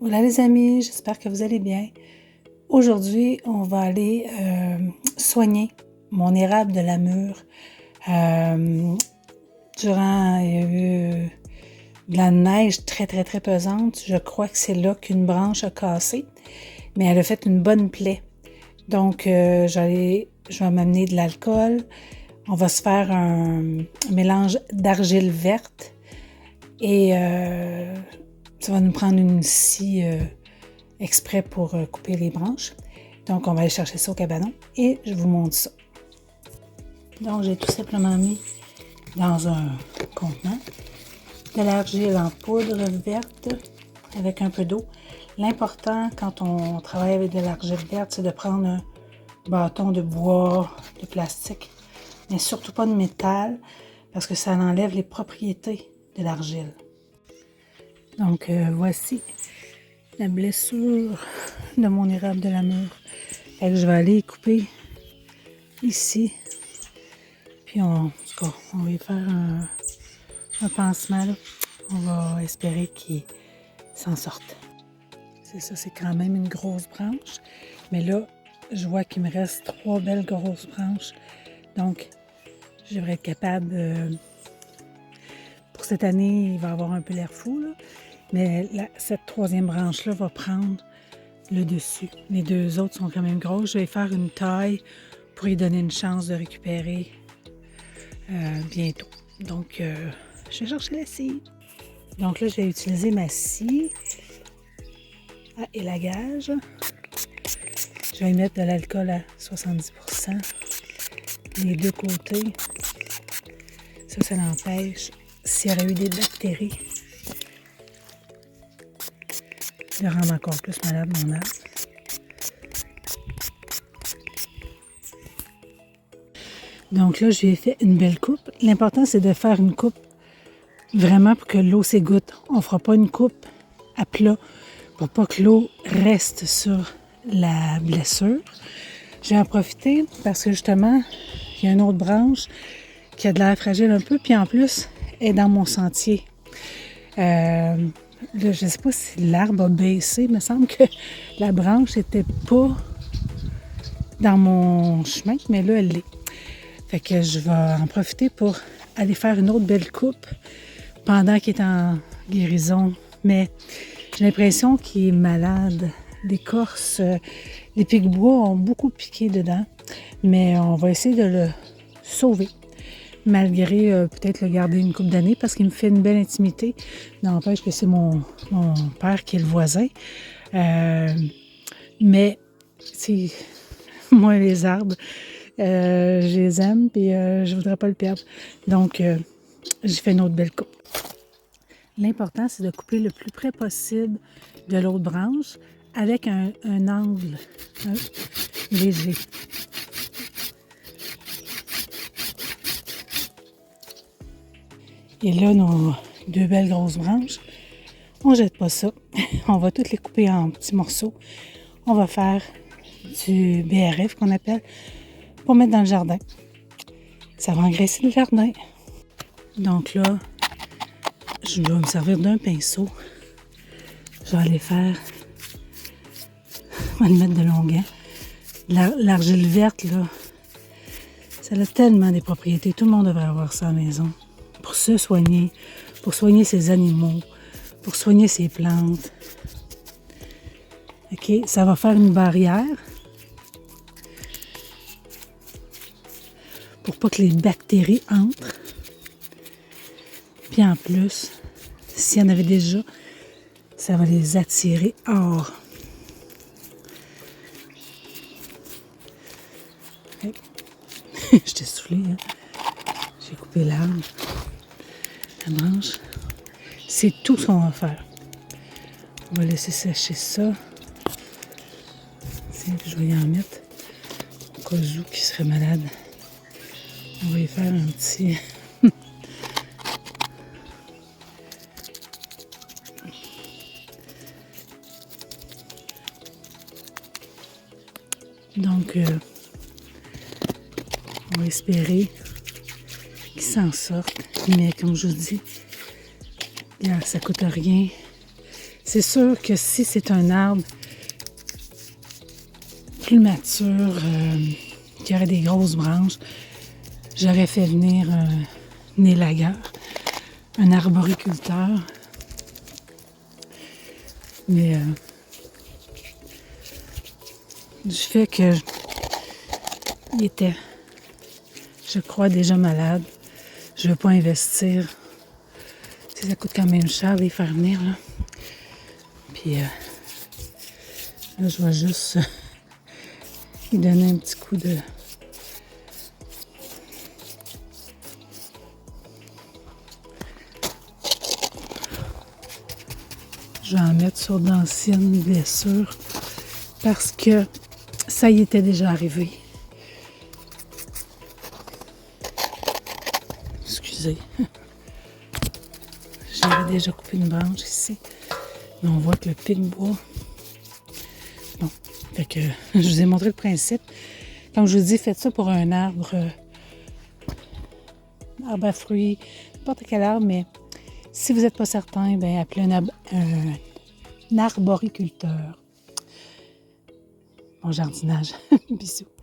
Voilà les amis, j'espère que vous allez bien. Aujourd'hui, on va aller soigner mon érable de la mûre. Il y a eu de la neige très pesante. Je crois que c'est là qu'une branche a cassé, mais elle a fait une bonne plaie. Donc, je vais m'amener de l'alcool. On va se faire un mélange d'argile verte et ça va nous prendre une scie exprès pour couper les branches. Donc, on va aller chercher ça au cabanon et je vous montre ça. Donc, j'ai tout simplement mis dans un contenant de l'argile en poudre verte avec un peu d'eau. L'important quand on travaille avec de l'argile verte, c'est de prendre un bâton de bois, de plastique, mais surtout pas de métal parce que ça enlève les propriétés de l'argile. Donc, voici la blessure de mon érable de la mûre. Je vais aller couper ici. Puis on va y faire un pansement. Là. On va espérer qu'il s'en sorte. C'est ça, c'est quand même une grosse branche. Mais là, je vois qu'il me reste 3 belles grosses branches. Donc, je devrais être capable... pour cette année, il va avoir un peu l'air fou, là. Mais cette 3e branche-là va prendre le dessus. Les 2 autres sont quand même grosses. Je vais faire une taille pour y donner une chance de récupérer bientôt. Donc, je cherche la scie. Donc là, je vais utiliser ma scie à élagage. Je vais y mettre de l'alcool à 70%. Les 2 côtés. Ça l'empêche, s'il y aurait eu des bactéries, de rendre encore plus malade mon arbre. Donc là, je lui ai fait une belle coupe. L'important, c'est de faire une coupe vraiment pour que l'eau s'égoutte. On ne fera pas une coupe à plat pour pas que l'eau reste sur la blessure. Je vais en profiter parce que justement, il y a une autre branche qui a de l'air fragile un peu, puis en plus, elle est dans mon sentier. Là, je ne sais pas si l'arbre a baissé. Il me semble que la branche n'était pas dans mon chemin, mais là, elle l'est. Fait que je vais en profiter pour aller faire une autre belle coupe pendant qu'il est en guérison. Mais j'ai l'impression qu'il est malade. L'écorce, les pics-bois ont beaucoup piqué dedans. Mais on va essayer de le sauver. Malgré peut-être le garder une couple d'années parce qu'il me fait une belle intimité. N'empêche que c'est mon père qui est le voisin. Mais c'est moi les arbres, je les aime et je voudrais pas le perdre. Donc, j'ai fait une autre belle coupe. L'important, c'est de couper le plus près possible de l'autre branche avec un angle léger. Et là, nos 2 belles grosses branches, on ne jette pas ça. On va toutes les couper en petits morceaux. On va faire du BRF qu'on appelle pour mettre dans le jardin. Ça va engraisser le jardin. Donc là, je dois me servir d'un pinceau. Je vais aller faire... On va le mettre de longueur. L'argile verte, là, ça a tellement des propriétés. Tout le monde devrait avoir ça à la maison. Pour se soigner, pour soigner ses animaux, pour soigner ses plantes. OK, ça va faire une barrière pour pas que les bactéries entrent. Puis en plus, s'il y en avait déjà, ça va les attirer hors. Okay. J'étais saoulée, hein? J'ai coupé l'arbre. La branche. C'est tout ce qu'on va faire. On va laisser sécher ça. Tiens, je vais y en mettre. Au cas où qui serait malade. On va y faire un petit... Donc, on va espérer qu'ils s'en sortent. Mais comme je vous dis, là, ça coûte rien. C'est sûr que si c'est un arbre plus mature, qui aurait des grosses branches, j'aurais fait venir un élagueur, un arboriculteur. Mais du fait que il était, je crois, déjà malade, je ne veux pas investir. Tu sais, ça coûte quand même cher de les faire venir, là. Puis là, je vais juste lui donner un petit coup de... Je vais en mettre sur d'anciennes blessures parce que ça y était déjà arrivé. Excusez. J'avais déjà coupé une branche ici. Mais on voit que le pic bois. Bon, fait que je vous ai montré le principe. Comme je vous dis, faites ça pour un arbre à fruits, n'importe quel arbre, mais si vous n'êtes pas certain, bien, appelez un arboriculteur. Bon jardinage. Bisous.